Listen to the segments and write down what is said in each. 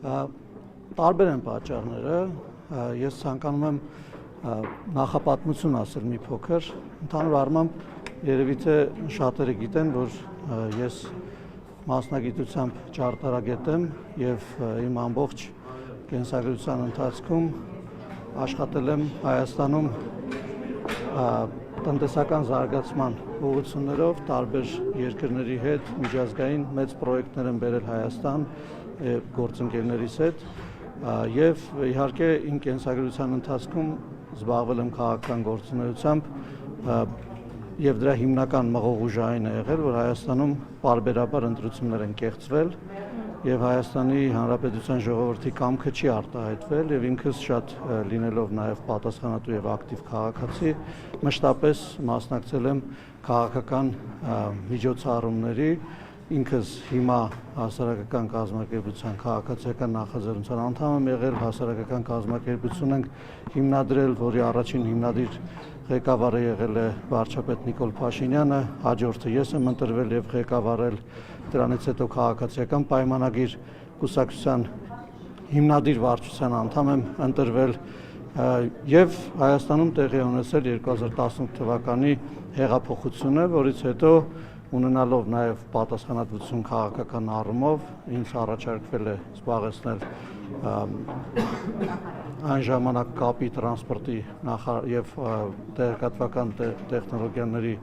Տարբեր են պատճառները, ես ցանկանում եմ նախապատմություն ասել մի փոքր, ընդհանուր առմամբ երևի թե շատերը գիտեն, որ ես մասնագիտությամբ ճարտարագետ եմ եւ իմ ամբողջ կենսագրության ընթացքում աշխատել եմ Հայաստանում տնտեսական զարգացման ուղղություններով տարբեր երկրների հետ միջազգային մեծ պրոյեկտներ են բերել Հայաստան գործընկերներիս հետ եւ իհարկե իմ կենսագրության ընթացքում զբաղվել եմ քաղաքական գործունեությամբ եւ դրա հիմնական մղողուժային է եղել, որ Հայաստանում պարբերաբար ընտրություններ են կեղծվել եւ Հայաստանի Հանրապետության ժողովրդի կամքը չի արտահայտվել եւ ինքս շատ լինելով նաեւ պատասխանատու եւ ակտիվ քաղաքացի մշտապես մասնակցել եմ քաղաքական միջոցառումների ինքս հիմա հասարակական կազմակերպության քաղաքացիական նախաձեռնության անդամ եմ եղել, հասարակական կազմակերպություն ենք հիմնադրել, որի առաջին հիմնադիր ղեկավարը եղել է վարչապետ Նիկոլ Փաշինյանը, հաջորդը ես եմ ընտրվել եւ ղեկավարել, դրանից հետո քաղաքացիական պայմանագիր կուսակցության հիմնադիր վարչության անդամ եմ ընտրվել եւ Հայաստանում տեղի ունեցել 2018 թվականի հեղափոխությունը, որից հետո ունենալով նաև պատասխանատվություն քաղաքական առումով ինձ առաջարկվել է զբաղեցնել այն ժամանակ կապի տրանսպորտի եւ տեղեկատվական տեխնոլոգիաների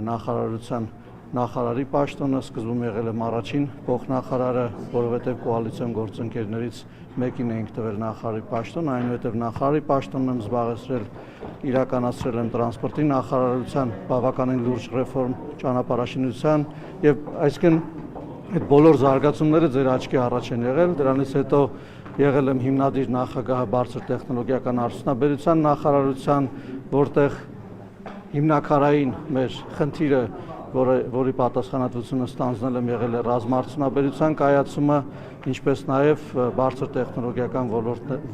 նախարարության նախարարի պաշտոնը, սկզբում եղել եմ առաջին փոխնախարարը, որովհետև կոալիցիոն գործընկերներից մեկին էինք տվել նախարարի պաշտոն, այնուհետև նախարարի պաշտոնն եմ զբաղեցրել, իրականացրել եմ տրանսպորտի նախարարության բավականին լուրջ ռեֆորմ ճանապարհաշինության եւ այսինքն այդ բոլոր զարգացումները ձեր աչքի առաջ են եղել, դրանից հետո եղել եմ հիմնադիր նախագահ բարձր տեխնոլոգիական արդյունաբերության նախարարության, որտեղ հիմնակարային մեր խնդիրը որի պատասխանատվությունը ստանձնել եմ եղել է ռազմաարդյունաբերության կայացումը, ինչպես նաև բարձր տեխնոլոգիական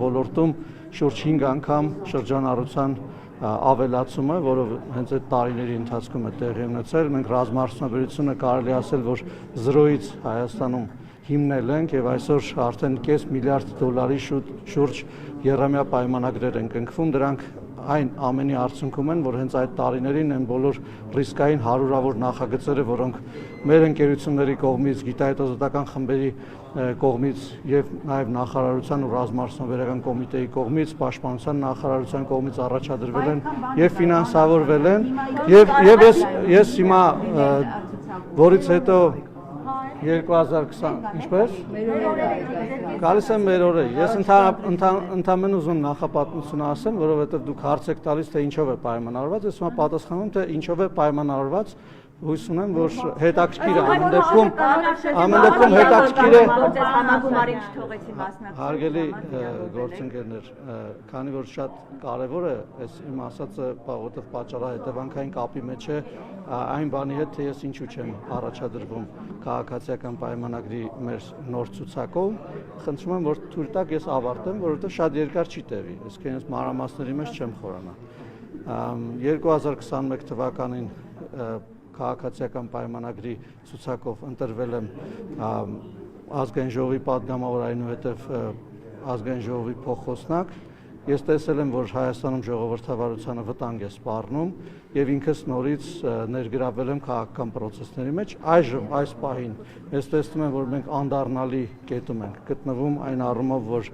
ոլորտում շուրջ 5 անգամ շրջանառության ավելացումը, որը հենց այդ տարիների ընթացքում է տեղի ունեցել։ Մենք ռազմաարդյունաբերությունը կարելի ասել, որ 0-ից Հայաստանում հիմնել ենք եւ այսօր արդեն $5 միլիարդ շուրջ եռամյա պայմանագրեր են կնքվում, դրանք այն ամենի արդյունքում են, որ հենց այդ տարիներին են բոլոր ռիսկային հարյուրավոր նախագծերը, որոնք մեր ընկերությունների կողմից, գիտահետազոտական խմբերի կողմից եւ նաեւ նախարարության ու ռազմաարդյունաբերական կոմիտեի կողմից, պաշտպանության նախարարության կողմից առաջադրվել են եւ ֆինանսավորվել են եւ ես հիմա որից հետո 2020 ինչպես գալիս եմ մեր օրը ես ընդամենը ուզում նախապատմություն ասեմ, որովհետև դուք հարց եք տալիս թե ինչով է պայմանավորված, ես հիմա պատասխանում թե ինչով է պայմանավորված, հույս ունեմ, որ հետաքրքիր է, ամեն դեպքում հետաքրքիր է համագումարին չթողեցի մասնակցել։ Հարգելի գործընկերներ, քանի որ շատ կարևոր է այս իմ ասածը, որովհետև պատճառահետևանքային կապի մեջ է այն բանի հետ, թե ես ինչու չեմ առաջադրվում քաղաքացիական պայմանագրի մեր նոր ցուցակով, խնդրում եմ, որ թույլ տաք ես ավարտեմ, որովհետև շատ երկար չի տևի, այսինքն ես մանրամասների մեջ չեմ խորանա։ 2021 թվականին քաղաքացիական պայմանագրի ցուցակով ընտրվել եմ ազգային ժողովի պատգամավոր, այնուհետև ազգային ժողովի փոխխոսնակ։ Ես տեսել եմ, որ Հայաստանում ժողովրդավարությանը վտանգ է սպառնում եւ ինքս նորից ներգրավել եմ քաղաքական process-ների մեջ։ Այժմ այս պահին ես տեսնում եմ, որ մենք անդառնալի կետում ենք գտնվում այն առումով, որ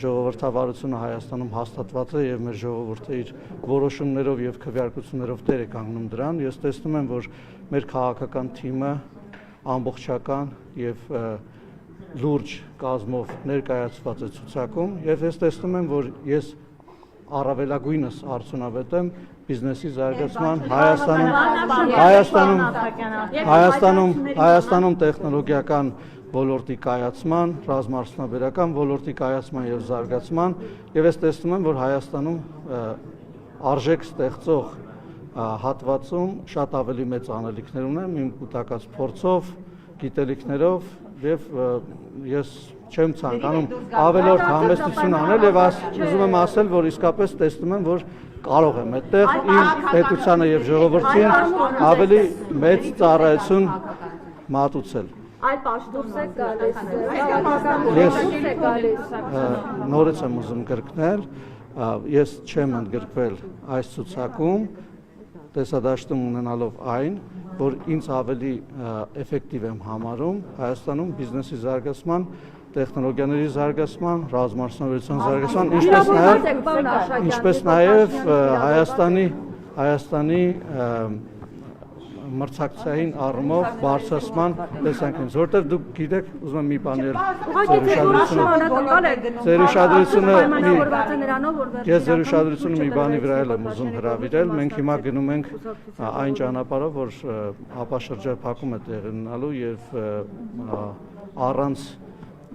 ժողովրդավարությունը Հայաստանում հաստատված է եւ մեր ժողովուրդը իր որոշումներով եւ քվեարկություններով տեր է կանգնում դրան։ Ես տեսնում եմ, որ մեր քաղաքական թիմը ամբողջական եւ լուրջ կազմով ներկայացված է ցուցակում եւ ես տեսնում եմ, որ ես առավելագույնս արդյունավետ եմ բիզնեսի զարգացման Հայաստանում տեխնոլոգիական ոլորտի կայացման, ռազմաարդյունաբերական ոլորտի կայացման եւ զարգացման եւ ես տեսնում եմ, որ Հայաստանում արժեք ստեղծող հատվածում շատ ավելի մեծ անելիքներ ունեմ իմ կուտակած փորձով, գիտելիքներով եւ ես չեմ ցանկանում ավելորդ համեստություն անել եւ ուզում եմ ասել, որ իսկապես տեսնում եմ, որ կարող եմ այդտեղ իմ պետությանը եւ ժողովրդին ավելի մեծ ծառայություն մատուցել։ Այլ պաշտոն է գալիս։ Նորից եմ ուզում գրկնել, ես չեմ ընդգրկվել այս ցուցակում, տեսադաշտում ունենալով այն, որ ինձ ավելի էֆեկտիվ եմ համարում Հայաստանում բիզնեսի զարգացման, տեխնոլոգիաների զարգացման, ռազմարտունության զարգացման, ինչպես նաև Հայաստանի մրցակցային առումով բարձրացման տեսանկյունից, որտեղ դուք գիտեք, ուզում եմ մի բան ես ձեր ուշադրությունը մի բանի վրա եմ ուզում հրավիրել, մենք հիմա գնում ենք այն ճանապարհով, որ ապաշրջափակում է տեղի ունենալու եւ առանց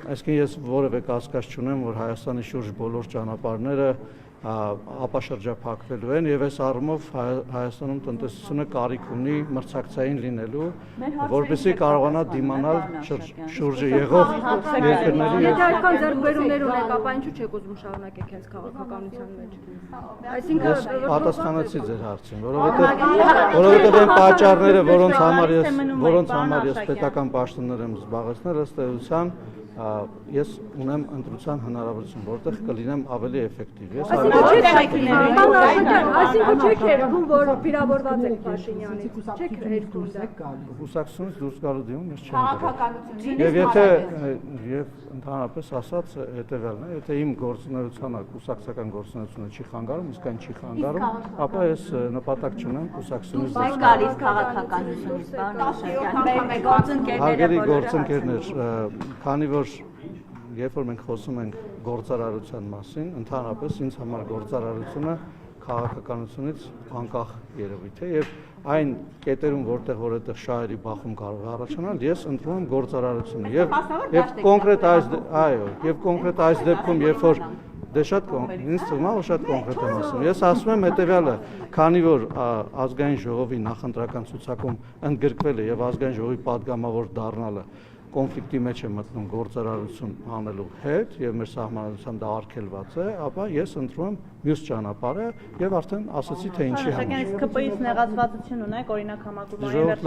այսինքն ես որևէ կասկած չունեմ, որ Հայաստանի շուրջ բոլոր ճանապարհները ապաշրջափակվելու են եւ այս առումով Հայաստանում տնտեսությունը կարիք ունի մրցակցային լինելու, որպեսզի կարողանա դիմանալ շուրջը եղող երկրների։ Եթե այդքան ձեռքբերումներ ունեք, ապա ինչու չեք ուզում շարունակեք հենց քաղաքականության մեջ։ Այսինքն պատասխանեցի ձեր հարցին, որովհետեւ այն պատճառները, որոնց համար ես պետական պաշտոններ եմ զբաղեցնել, ըստ էության ես ունեմ ընտրության հնարավորություն, որտեղ կլինեմ ավելի էֆեկտիվ։ Այսինքն չեք երգում, որ վիրավորված եք Փաշինյանից, չեք երգում դա։ Կուսակցությունից դուրս գալու դիմում ես չեմ քաղաքականությունից եւ եթե եւ ընդհանրապես ասած հետեւյալն է, եթե իմ գործունեությանը կուսակցական գործունեությունը չի խանգարում, իսկ այն չի խանգարում, ապա ես նպատակ չունեմ կուսակցությունից դուրս գալիս քաղաքականությունից, հարգելի գործընկերներ, քանի որ երբ որ մենք խոսում ենք գործարարության մասին, ընդհանրապես ինձ համար գործարարությունը քաղաքականությունից անկախ երևույթ է եւ այն կետերում, որտեղ որ այդտեղ շահերի բախում կարող է առաջանալ, ես ընտրում եմ գործարարությունը եւ կոնկրետ այս դեպքում, երբ որ դե շատ ինձ թվում է, որ շատ կոնկրետ եմ ասում։ Ես ասում եմ հետեւյալը, քանի որ ազգային ժողովի նախընտրական ցուցակում ընդգրկվել է եւ ազգային ժողովի падգամավոր դառնալը կոնֆլիկտի մեջ է մտնում գործարարություն անելու հետ եւ մեր սահմանադրությամբ դա արգելված է, ապա ես ընտրում եմ մյուս ճանապարհը եւ արդեն ասացի թե ինչի համար։ Իսկ ԿՊ-ից նեղացվածություն ունեք, օրինակ համակարգումների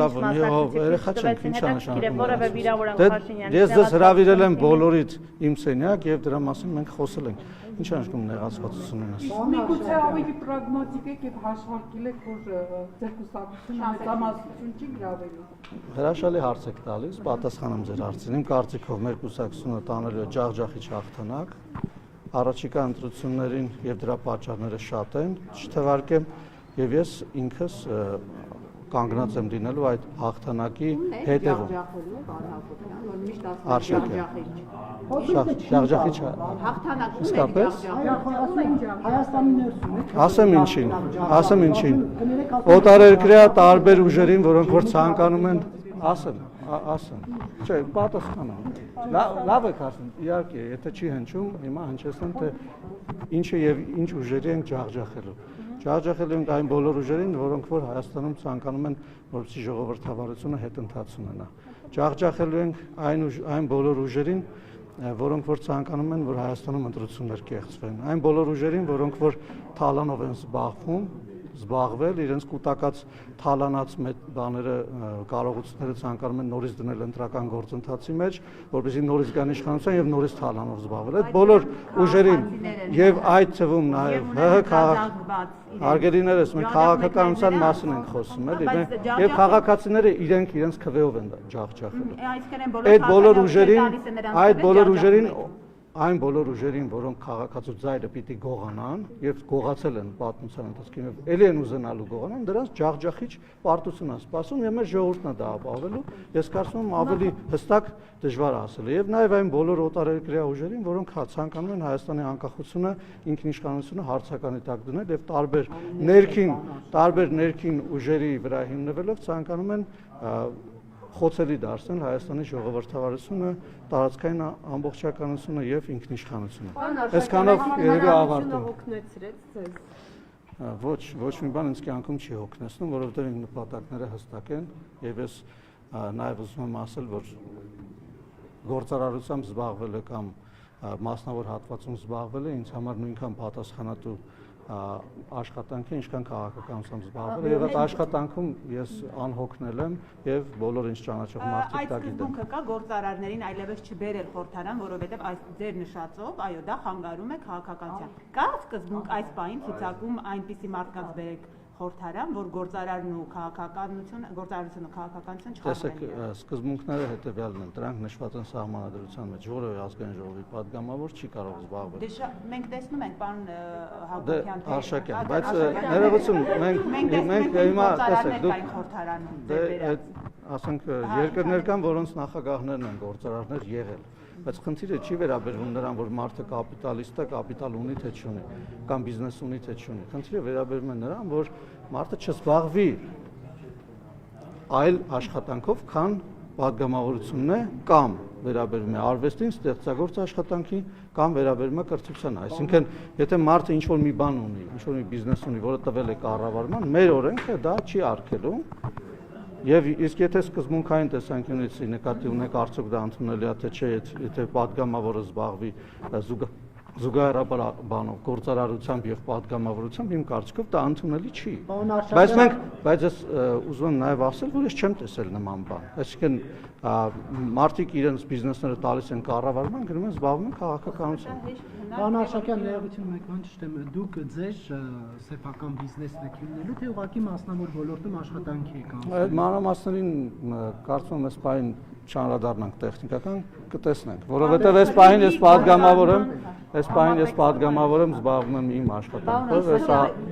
Ես ձեզ հրավիրել եմ բոլորիդ իմ սենյակ եւ դրա մասին մենք խոսել ենք։ Ինչ անշկում նեղացվածություն ունես։ Միգուցե ավելի պրագմատիկ եք եւ հաշվարկել եք, որ ձեր կուսակցությունը մեծամասնություն չի գրավելու։ Հրաշալի հարց եք տալիս, պատասխանեմ ձեր հարցին։ Իմ կարծիքով մեր կուսակցությունը տանելու է ջախջախիչ հաղթանակ։ Առաջիկա ընտրություններին եւ դրա պատճառները շատ են, չթվարկեմ, եւ ես ինքս կանգնած եմ լինելու այդ հաղթանակի հետևում։ Ջախջախիչ իսկապես ասեմ ինչին օտարերկրյա տարբեր ուժերին, որոնք որ ցանկանում են ասեմ չէ պատասխանեմ լավ եք ասում իհարկե եթե չի հնչում հիմա հնչեցնեմ թե ինչը եւ ինչ ուժերի են ջախջախելու ենք այն բոլոր ուժերին, որոնք որ Հայաստանում ցանկանում են, որպեսզի ժողովրդավարությունը հետընթաց ունենա։ Ջախջախելու ենք այն բոլոր ուժերին, որոնք որ ցանկանում են, որ Հայաստանում ընտրություններ կեղծվեն։ Այն բոլոր ուժերին, որոնք որ թալանով են զբաղվել, իրենց կուտակած թալանած բաները, կարողությունները ցանկանում են նորից դնել ընտրական գործընթացի մեջ, որպեսզի նորից գան իշխանության եւ նորից թալանով զբաղվել։ Այդ բոլոր ուժերին եւ այդ թվում նաեւ հարգելիներս մենք քաղաքականության մասին ենք խոսում, էլի, եւ քաղաքացիները իրենց քվեով են ջախջախելու։ Այն բոլոր ուժերին, որոնք քաղաքացու ձայնը պիտի գողանան եւ գողացել են պատմության ընթացքում եւ ելի են ուզենալու գողանան, դրանց ջախջախիչ պարտություն է սպասում եւ մեր ժողովուրդն է դա ապահովելու։ Ես կարծում եմ ավելի հստակ դժվար ասել է եւ նաեւ այն բոլոր օտարերկրյա ուժերին, որոնք ցանկանում են Հայաստանի անկախությունը, ինքնիշխանությունը հարցականի տակ դնել եւ տարբեր ներքին ուժերի վրա հիմնվելով ցանկանում են խոցելի դարձնել Հայաստանի ժողովրդավարությունը, տարածքային ամբողջականությունը եւ ինքնիշխանությունը։ Այսքանով երևի ավարտում։ Ոչ մի բան ինձ կյանքում չի հոգնեցնում, որովհետեւ իմ նպատակները հստակ են եւ ես նաեւ ուզում եմ ասել, որ գործարարությամբ զբաղվելը կամ մասնավոր հատվածում զբաղվելը ինձ համար նույնքան պատասխանատու աշխատանքի, ինչքան քաղաքականությամբ զբաղվել եւ այդ աշխատանքում ես անհոգնել եմ եւ բոլոր ինձ ճանաչող մարդիկ դա Այդ գիտեն։ սկզբունքը կա գործարարներին այլևս չբերել խորհրդարան, որովհետև այս ձեր նշածով, այո, դա խանգարում է քաղաքականության։ Կա սկզբունք այս պահին ցուցակում այնպիսի մարդկանց բերեք խորհրդարան, որ գործարարն ու գործարարությունը քաղաքականություն Տեսեք, չխանգարեն։ սկզբունքները հետեւյալն են, դրանք նշված են սահմանադրության մեջ, որևէ ազգային ժողովի падգամավոր չի կարող զբաղվել։ Դե մենք տեսնում ենք, պարոն Դե Հակոբյան, Արշակյան, բայց ներողություն, մենք հիմա տեսեք, դուք խորհրդարանում դե այդ ասենք երկրներ կան, որոնց նախագահներն են գործարարներ եղել։ Բայց խնդիրը չի վերաբերվում նրան, որ մարդը կապիտալիստ է, կապիտալ ունի թե չունի, կամ բիզնես ունի թե չունի։ Խնդիրը վերաբերվում է նրան, որ մարդը չզբաղվի այլ աշխատանքով, քան падգամավորությունն է, կամ վերաբերվում է արվեստին, ստեղծագործ աշխատանքին, կամ վերաբերվում է կրթությանը։ Այսինքն, եթե մարդը ինչ-որ մի բան ունի, ինչ-որ մի բիզնես ունի, որը տվել է կառավարման, մեր օրենքը դա չի արգելում։ Եվ իսկ եթե սկզբունքային տեսանկյունից նկատի ունեք արդյոք դա ընդունելի է թե չէ, եթե падգամավորը զբաղվի զուգահեռաբար բանով գործարարությամբ եւ падգամավորությամբ իմ կարծիքով դա ընդունելի չի։ Բայց ես ուզում եմ նաեւ ասել, որ ես չեմ տեսել նման բան։ Այսինքն մարդիկ իրենց բիզնեսները տալիս են կառավարման, գնում են զբաղվում են քաղաքականությամբ։ Պարոն Արշակյան, ներողություն մեկ բան չտեմ, դուք ձեր սեփական բիզնեսն եք հիմնելու, թե ուղղակի մասնավոր ոլորտում աշխատանքի եք անում։ Այդ մանրամասներին կարծում եմ այս պահին չանդրադառնանք տեխնիկական, կտեսնենք, որովհետև այս պահին ես падգամավոր եմ, զբաղվում եմ իմ աշխատանքով,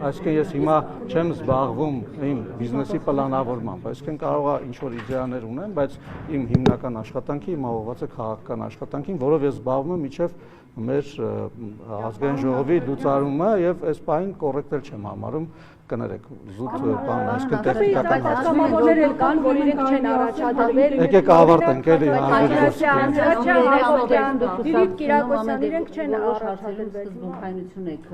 այսինքն ես հիմա չեմ զբաղվում իմ բիզնեսի պլանավորմամբ, այսինքն կարող է ինչ-որ իդեաներ ունեմ, բայց իմ հիմնական աշխատանքը հիմա ուղղված է քաղաքական աշխատանքին, որով ես զբաղվում եմ մինչև մեր ազգային ժողովի լուծարումը եւ այս պահին կոռեկտ չեմ համարում կներեք զուտ բան այսինքն տեխնիկական Պատգամավորներ էլ կան, որ իրենք չեն առաջադրվել։ Եկեք ավարտենք էլի Լիլիթ Կիրակոսյան, իրենք չեն առաջադրվել։ Սկզբունքայնություն եք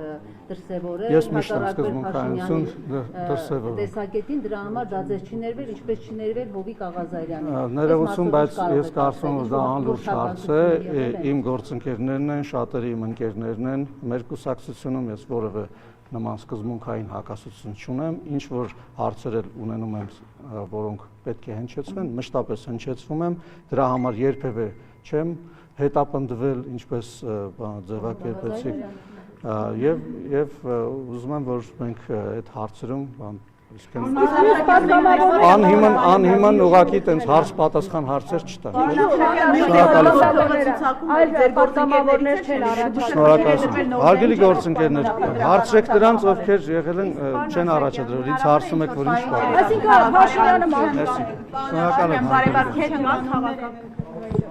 դրսևորել։ Ես միշտ սկզբունքայնություն դրսևորում։ Տեսակետին դրա համար դա ձեզ չի ներվել, ինչպես չի ներվել Հովիկ Աղազարյանը։ Ներողություն, բայց ես կարծում եմ դա անլուրջ հարց է, իմ գործընկերներն են, շատերը իմ ընկերներն են, մեր կուսակցությունում ես որևէ նման սկզբունքային հակասություն չունեմ, ինչ որ հարցեր ունենում եմ, որոնք պետք է հնչեցվեն, մշտապես հնչեցվում եմ, դրա համար երբևէ չեմ հետապնդվել, ինչպես ձևակերպեցիք, եւ ուզում եմ, որ մենք այդ հարցերում անհիմն ուղղակի տենց հարց պատասխան հարցեր չտանք։ Այլ պատգամավորներ չեն առաջադրվել։ Շնորհակալություն։ Հարգելի գործընկերներ, հարցրեք դրանց, ովքեր եղել են չեն առաջադրվել, ինձ հարցում եք, որ ինչ պատասխան։ Այսինքն Փաշինյանը մահ։ Շնորհակալ եմ։ Բարեբախտ հետ քաղաքական